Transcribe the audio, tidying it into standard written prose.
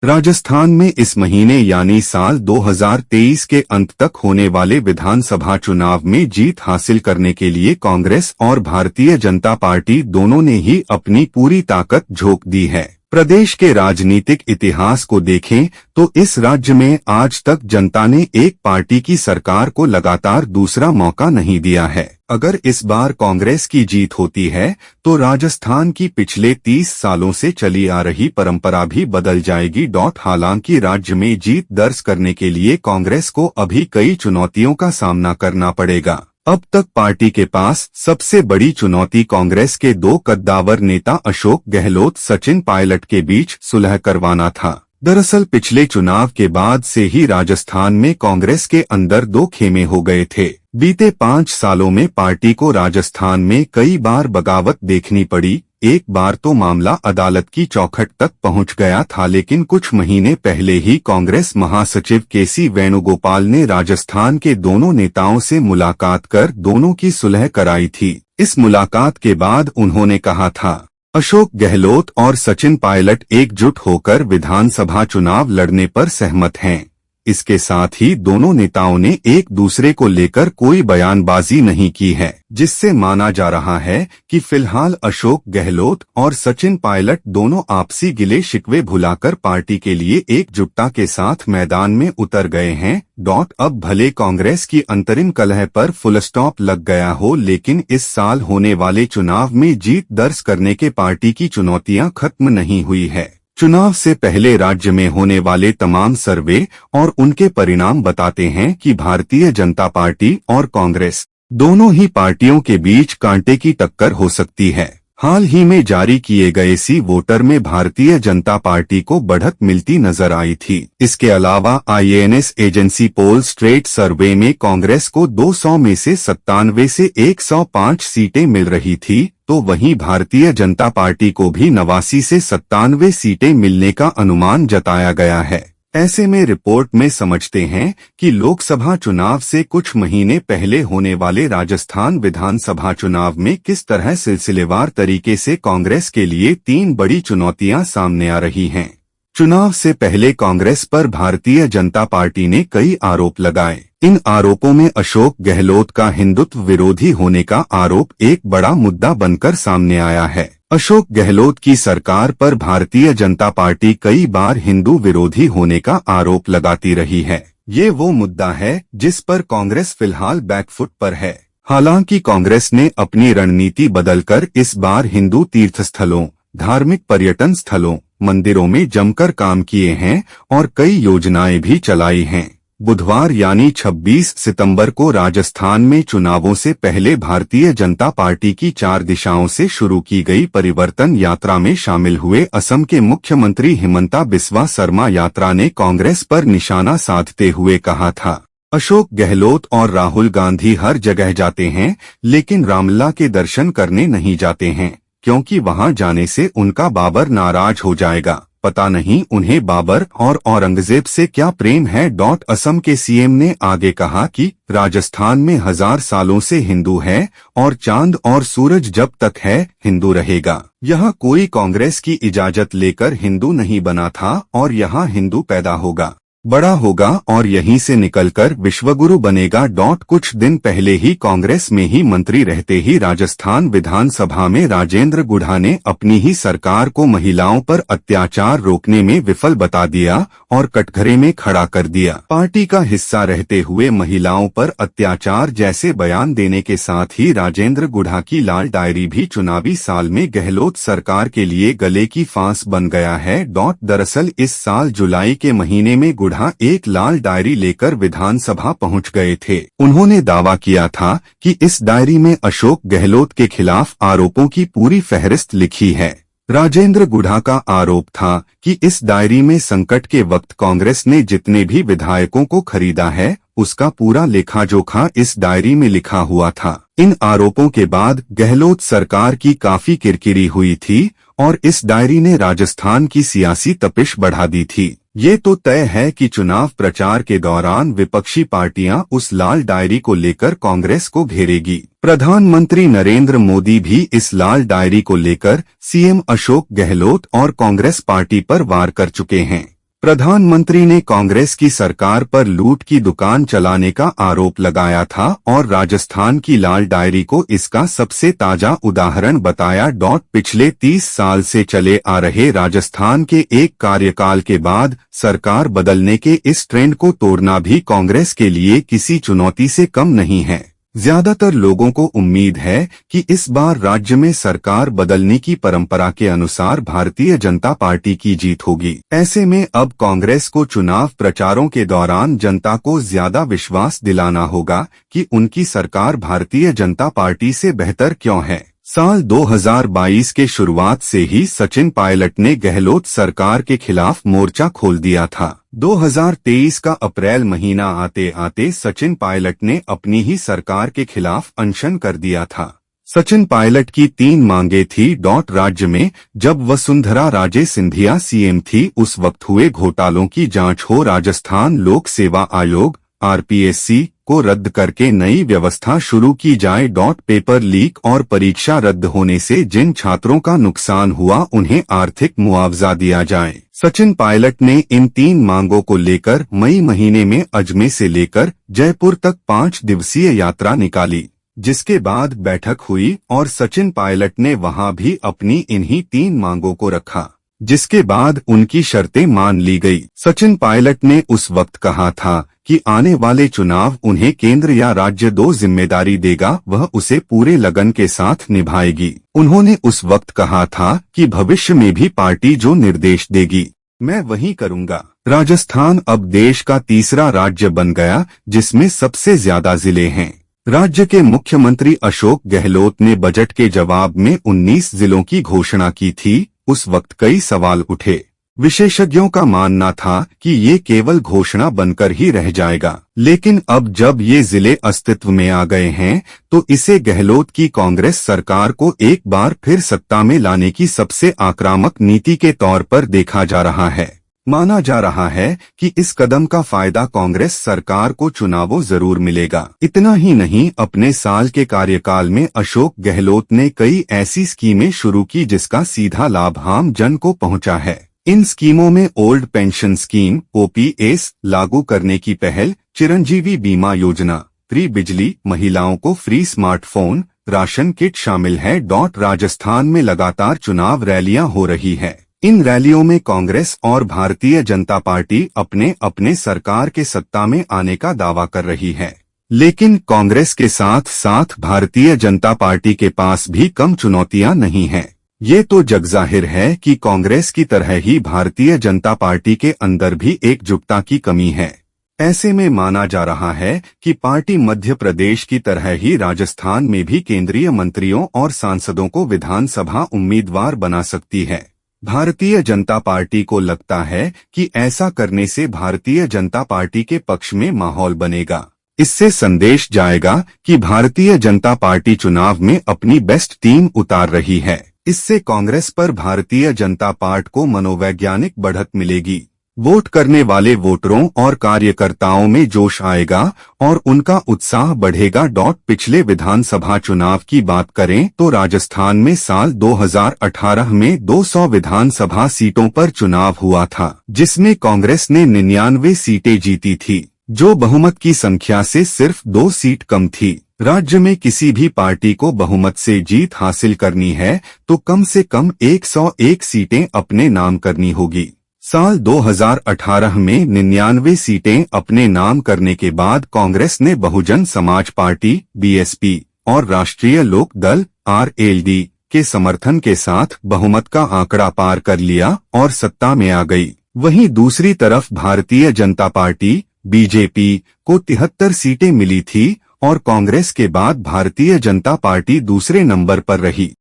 राजस्थान में इस महीने यानी साल 2023 के अंत तक होने वाले विधानसभा चुनाव में जीत हासिल करने के लिए कांग्रेस और भारतीय जनता पार्टी दोनों ने ही अपनी पूरी ताकत झोंक दी है। प्रदेश के राजनीतिक इतिहास को देखें तो इस राज्य में आज तक जनता ने एक पार्टी की सरकार को लगातार दूसरा मौका नहीं दिया है। अगर इस बार कांग्रेस की जीत होती है तो राजस्थान की पिछले 30 सालों से चली आ रही परंपरा भी बदल जाएगी। हालांकि राज्य में जीत दर्ज करने के लिए कांग्रेस को अभी कई चुनौतियों का सामना करना पड़ेगा। अब तक पार्टी के पास सबसे बड़ी चुनौती कांग्रेस के दो कद्दावर नेता अशोक गहलोत सचिन पायलट के बीच सुलह करवाना था। दरअसल पिछले चुनाव के बाद से ही राजस्थान में कांग्रेस के अंदर दो खेमे हो गए थे। बीते 5 सालों में पार्टी को राजस्थान में कई बार बगावत देखनी पड़ी। एक बार तो मामला अदालत की चौखट तक पहुंच गया था, लेकिन कुछ महीने पहले ही कांग्रेस महासचिव केसी वेणुगोपाल ने राजस्थान के दोनों नेताओं से मुलाकात कर दोनों की सुलह कराई थी। इस मुलाकात के बाद उन्होंने कहा था, अशोक गहलोत और सचिन पायलट एकजुट होकर विधानसभा चुनाव लड़ने पर सहमत हैं। इसके साथ ही दोनों नेताओं ने एक दूसरे को लेकर कोई बयानबाजी नहीं की है, जिससे माना जा रहा है कि फिलहाल अशोक गहलोत और सचिन पायलट दोनों आपसी गिले शिकवे भुलाकर पार्टी के लिए एकजुटता के साथ मैदान में उतर गए हैं। अब भले कांग्रेस की अंतरिम कलह पर फुल स्टॉप लग गया हो, लेकिन इस साल होने वाले चुनाव में जीत दर्ज करने के पार्टी की चुनौतियां खत्म नहीं हुई है। चुनाव से पहले राज्य में होने वाले तमाम सर्वे और उनके परिणाम बताते हैं कि भारतीय जनता पार्टी और कांग्रेस दोनों ही पार्टियों के बीच कांटे की टक्कर हो सकती है। हाल ही में जारी किए गए सी वोटर में भारतीय जनता पार्टी को बढ़त मिलती नजर आई थी। इसके अलावा IANS एजेंसी पोल स्ट्रेट सर्वे में कांग्रेस को 200 में से 97 से 105 सीटें मिल रही थी, तो वहीं भारतीय जनता पार्टी को भी 89 से 97 सीटें मिलने का अनुमान जताया गया है। ऐसे में रिपोर्ट में समझते हैं कि लोकसभा चुनाव से कुछ महीने पहले होने वाले राजस्थान विधानसभा चुनाव में किस तरह सिलसिलेवार तरीके से कांग्रेस के लिए 3 बड़ी चुनौतियां सामने आ रही हैं। चुनाव से पहले कांग्रेस पर भारतीय जनता पार्टी ने कई आरोप लगाए। इन आरोपों में अशोक गहलोत का हिंदुत्व विरोधी होने का आरोप एक बड़ा मुद्दा बनकर सामने आया है। अशोक गहलोत की सरकार पर भारतीय जनता पार्टी कई बार हिंदू विरोधी होने का आरोप लगाती रही है। ये वो मुद्दा है जिस पर कांग्रेस फिलहाल बैकफुट पर है। हालांकि कांग्रेस ने अपनी रणनीति बदलकर इस बार हिंदू तीर्थस्थलों, धार्मिक पर्यटन स्थलों, मंदिरों में जमकर काम किए हैं और कई योजनाएं भी चलाई हैं। बुधवार यानी 26 सितंबर को राजस्थान में चुनावों से पहले भारतीय जनता पार्टी की 4 दिशाओं से शुरू की गई परिवर्तन यात्रा में शामिल हुए असम के मुख्यमंत्री हिमंता बिस्वा शर्मा यात्रा ने कांग्रेस पर निशाना साधते हुए कहा था, अशोक गहलोत और राहुल गांधी हर जगह जाते हैं लेकिन रामलला के दर्शन करने नहीं जाते हैं, क्योंकि वहां जाने से उनका बाबर नाराज हो जाएगा। पता नहीं उन्हें बाबर और औरंगजेब से क्या प्रेम है। असम के सीएम ने आगे कहा कि राजस्थान में 1000 सालों से हिंदू है और चांद और सूरज जब तक है हिंदू रहेगा। यहाँ कोई कांग्रेस की इजाजत लेकर हिंदू नहीं बना था और यहाँ हिंदू पैदा होगा, बड़ा होगा और यहीं से निकलकर विश्वगुरु बनेगा। कुछ दिन पहले ही कांग्रेस में ही मंत्री रहते ही राजस्थान विधानसभा में राजेंद्र गुढ़ा ने अपनी ही सरकार को महिलाओं पर अत्याचार रोकने में विफल बता दिया और कटघरे में खड़ा कर दिया। पार्टी का हिस्सा रहते हुए महिलाओं पर अत्याचार जैसे बयान देने के साथ ही राजेंद्र गुढ़ा की लाल डायरी भी चुनावी साल में गहलोत सरकार के लिए गले की फांस बन गया है। दरअसल इस साल जुलाई के महीने में एक लाल डायरी लेकर विधानसभा पहुंच गए थे। उन्होंने दावा किया था कि इस डायरी में अशोक गहलोत के खिलाफ आरोपों की पूरी फहरिस्त लिखी है। राजेंद्र गुढ़ा का आरोप था कि इस डायरी में संकट के वक्त कांग्रेस ने जितने भी विधायकों को खरीदा है उसका पूरा लेखा जोखा इस डायरी में लिखा हुआ था। इन आरोपों के बाद गहलोत सरकार की काफी किरकिरी हुई थी और इस डायरी ने राजस्थान की सियासी तपिश बढ़ा दी थी। ये तो तय है कि चुनाव प्रचार के दौरान विपक्षी पार्टियां उस लाल डायरी को लेकर कांग्रेस को घेरेगी। प्रधानमंत्री नरेंद्र मोदी भी इस लाल डायरी को लेकर सीएम अशोक गहलोत और कांग्रेस पार्टी पर वार कर चुके हैं। प्रधानमंत्री ने कांग्रेस की सरकार पर लूट की दुकान चलाने का आरोप लगाया था और राजस्थान की लाल डायरी को इसका सबसे ताजा उदाहरण बताया। पिछले 30 साल से चले आ रहे राजस्थान के एक कार्यकाल के बाद सरकार बदलने के इस ट्रेंड को तोड़ना भी कांग्रेस के लिए किसी चुनौती से कम नहीं है। ज्यादातर लोगों को उम्मीद है कि इस बार राज्य में सरकार बदलने की परंपरा के अनुसार भारतीय जनता पार्टी की जीत होगी। ऐसे में अब कांग्रेस को चुनाव प्रचारों के दौरान जनता को ज्यादा विश्वास दिलाना होगा कि उनकी सरकार भारतीय जनता पार्टी से बेहतर क्यों है। साल 2022 के शुरुआत से ही सचिन पायलट ने गहलोत सरकार के खिलाफ मोर्चा खोल दिया था। 2023 का अप्रैल महीना आते आते सचिन पायलट ने अपनी ही सरकार के खिलाफ अनशन कर दिया था। सचिन पायलट की 3 मांगे थी। राज्य में जब वसुंधरा राजे सिंधिया सीएम थी उस वक्त हुए घोटालों की जांच हो, राजस्थान लोक सेवा आयोग RPSC को रद्द करके नई व्यवस्था शुरू की जाए। पेपर लीक और परीक्षा रद्द होने से जिन छात्रों का नुकसान हुआ उन्हें आर्थिक मुआवजा दिया जाए। सचिन पायलट ने इन 3 मांगों को लेकर मई महीने में अजमेर से लेकर जयपुर तक 5 दिवसीय यात्रा निकाली, जिसके बाद बैठक हुई और सचिन पायलट ने वहां भी अपनी इन्हीं 3 मांगों को रखा, जिसके बाद उनकी शर्तें मान ली गई। सचिन पायलट ने उस वक्त कहा था कि आने वाले चुनाव उन्हें केंद्र या राज्य 2 जिम्मेदारी देगा, वह उसे पूरे लगन के साथ निभाएगी। उन्होंने उस वक्त कहा था कि भविष्य में भी पार्टी जो निर्देश देगी मैं वही करूंगा। राजस्थान अब देश का तीसरा राज्य बन गया जिसमें सबसे ज्यादा जिले हैं। राज्य के मुख्यमंत्री अशोक गहलोत ने बजट के जवाब में 19 जिलों की घोषणा की थी। उस वक्त कई सवाल उठे। विशेषज्ञों का मानना था कि ये केवल घोषणा बनकर ही रह जाएगा, लेकिन अब जब ये जिले अस्तित्व में आ गए हैं तो इसे गहलोत की कांग्रेस सरकार को एक बार फिर सत्ता में लाने की सबसे आक्रामक नीति के तौर पर देखा जा रहा है। माना जा रहा है कि इस कदम का फायदा कांग्रेस सरकार को चुनावों जरूर मिलेगा। इतना ही नहीं, अपने साल के कार्यकाल में अशोक गहलोत ने कई ऐसी स्कीमें शुरू की जिसका सीधा लाभ आम जन को पहुंचा है। इन स्कीमों में ओल्ड पेंशन स्कीम OPS लागू करने की पहल, चिरंजीवी बीमा योजना, फ्री बिजली, महिलाओं को फ्री स्मार्टफोन, राशन किट शामिल है। राजस्थान में लगातार चुनाव रैलियां हो रही है। इन रैलियों में कांग्रेस और भारतीय जनता पार्टी अपने अपने सरकार के सत्ता में आने का दावा कर रही है, लेकिन कांग्रेस के साथ साथ भारतीय जनता पार्टी के पास भी कम चुनौतियां नहीं हैं। ये तो जगजाहिर है कि कांग्रेस की तरह ही भारतीय जनता पार्टी के अंदर भी एकजुटता की कमी है। ऐसे में माना जा रहा है कि पार्टी मध्य प्रदेश की तरह ही राजस्थान में भी केंद्रीय मंत्रियों और सांसदों को विधानसभा उम्मीदवार बना सकती है। भारतीय जनता पार्टी को लगता है कि ऐसा करने से भारतीय जनता पार्टी के पक्ष में माहौल बनेगा। इससे संदेश जाएगा कि भारतीय जनता पार्टी चुनाव में अपनी बेस्ट टीम उतार रही है। इससे कांग्रेस पर भारतीय जनता पार्टी को मनोवैज्ञानिक बढ़त मिलेगी। वोट करने वाले वोटरों और कार्यकर्ताओं में जोश आएगा और उनका उत्साह बढ़ेगा। पिछले विधानसभा चुनाव की बात करें तो राजस्थान में साल 2018 में 200 विधानसभा सीटों पर चुनाव हुआ था, जिसमें कांग्रेस ने 99 सीटें जीती थी, जो बहुमत की संख्या से सिर्फ 2 सीट कम थी। राज्य में किसी भी पार्टी को बहुमत से जीत हासिल करनी है तो कम से कम 101 सीटें अपने नाम करनी होगी। साल 2018 में 99 सीटें अपने नाम करने के बाद कांग्रेस ने बहुजन समाज पार्टी BSP और राष्ट्रीय लोक दल RLD के समर्थन के साथ बहुमत का आंकड़ा पार कर लिया और सत्ता में आ गई। वहीं दूसरी तरफ भारतीय जनता पार्टी BJP को 73 सीटें मिली थी और कांग्रेस के बाद भारतीय जनता पार्टी दूसरे नंबर पर रही।